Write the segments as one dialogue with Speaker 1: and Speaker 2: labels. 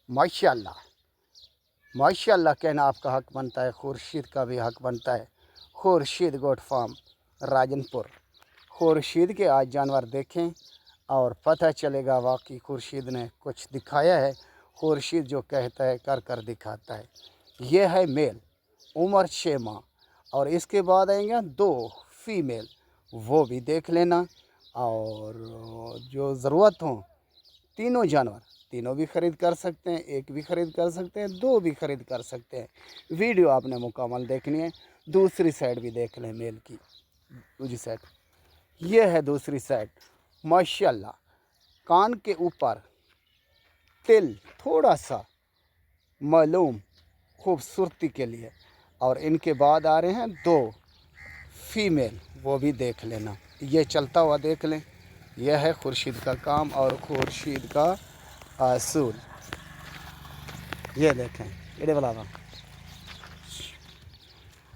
Speaker 1: माशाल्लाह माशाल्लाह कहना आपका हक बनता है, खुर्शीद का भी हक बनता है। Khurshid goat farm Rajanpur. खुर्शीद के आज जानवर देखें और पता चलेगा वाकई खुर्शीद ने कुछ दिखाया है। खुर्शीद जो कहता है कर कर दिखाता है। ये है मेल, उम्र 6 माह, और इसके बाद आएंगे 2 फीमेल, वो भी देख लेना। और जो ज़रूरत हो तीनों जानवर, तीनों भी ख़रीद कर सकते हैं, एक भी ख़रीद कर सकते हैं, 2 भी ख़रीद कर सकते हैं। वीडियो आपने मुकम्मल देखनी है। दूसरी साइड भी देख लें मेल की, दूसरी साइड ये है। दूसरी साइड माशाल्लाह कान के ऊपर तिल थोड़ा सा मालूम खूबसूरती के लिए। और इनके बाद आ रहे हैं 2 फीमेल, वो भी देख लेना। ये चलता हुआ देख लें। यह है खुर्शीद का काम और खुर्शीद का असूल। ये देखें इधर वाला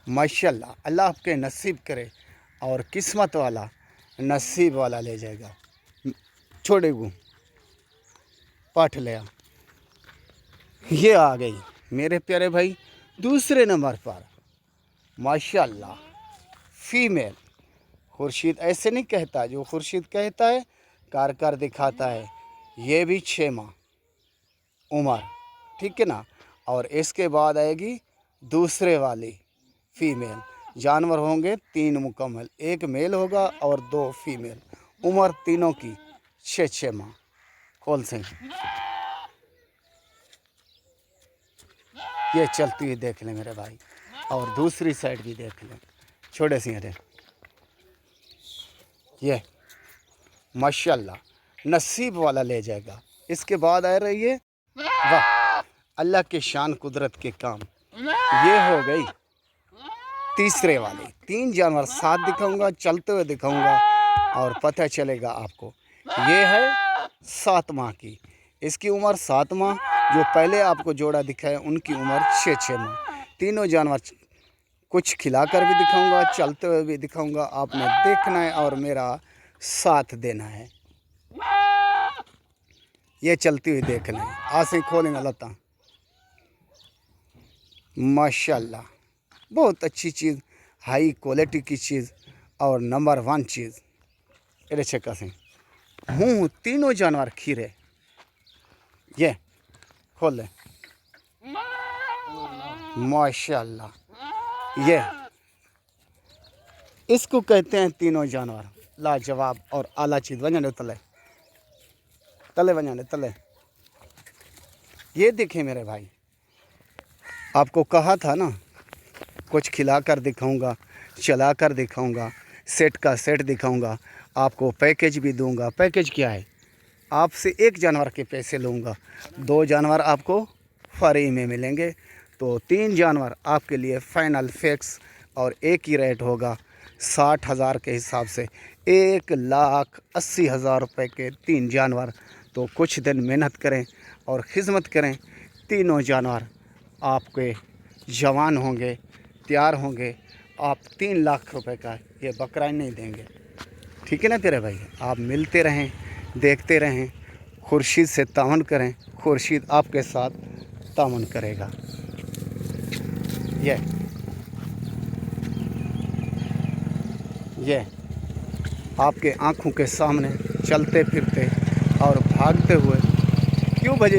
Speaker 1: माशाल्लाह। अल्लाह आपके नसीब करे और किस्मत वाला नसीब वाला ले जाएगा। छोड़े गु पाठ लिया। ये आ गई मेरे प्यारे भाई दूसरे नंबर पर माशाल्लाह फीमेल। खुर्शीद ऐसे नहीं कहता, जो खुर्शीद कहता है कर कर दिखाता है। ये भी 6 माह उम्र, ठीक है ना। और इसके बाद आएगी दूसरे वाली फीमेल। जानवर होंगे 3 मुकम्मल, 1 मेल होगा और 2 फीमेल। उम्र तीनों की 6 माह। खोल से ये चलती हुई देख लें मेरे भाई, और दूसरी साइड भी देख लें। छोटे से अरे ये माशाल्लाह नसीब वाला ले जाएगा। इसके बाद आ रही है वाह अल्लाह के शान कुदरत के काम। ये हो गई तीसरे वाली। 3 जानवर साथ दिखाऊंगा, चलते हुए दिखाऊंगा और पता चलेगा आपको। ये है 7 माह की, इसकी उम्र 7 माह। जो पहले आपको जोड़ा दिखाया उनकी उम्र 6 माह। तीनों जानवर कुछ खिलाकर भी दिखाऊंगा, चलते हुए भी दिखाऊंगा। आपने देखना है और मेरा साथ देना है। ये चलती हुई देख लें। आसे खोलेंगे लता माशाल्लाह बहुत अच्छी चीज़, हाई क्वालिटी की चीज़ और नंबर 1 चीज़। अरे चक्का से मुँह तीनों जानवर खीरे। ये खोल लें माशाल्लाह। ये इसको कहते हैं तीनों जानवर लाजवाब और आला चीज़। वजन तले तले वजन तले। ये देखें मेरे भाई, आपको कहा था ना कुछ खिलाकर दिखाऊंगा, चलाकर दिखाऊंगा, सेट का सेट दिखाऊंगा, आपको पैकेज भी दूंगा। पैकेज क्या है? आपसे 1 जानवर के पैसे लूँगा, 2 जानवर आपको फ्री में मिलेंगे। तो 3 जानवर आपके लिए फाइनल फिक्स और एक ही रेट होगा 60,000 के हिसाब से 1,80,000 रुपये के 3 जानवर। तो कुछ दिन मेहनत करें और खिदमत करें। तीनों जानवर आपके जवान होंगे, तैयार होंगे। आप 3 लाख रुपए का ये बकरा नहीं देंगे, ठीक है ना प्यारे भाई। आप मिलते रहें, देखते रहें, खुर्शीद से तावन करें, खुर्शीद आपके साथ तावन करेगा। ये आपके आँखों के सामने चलते फिरते और भागते हुए क्यों बजे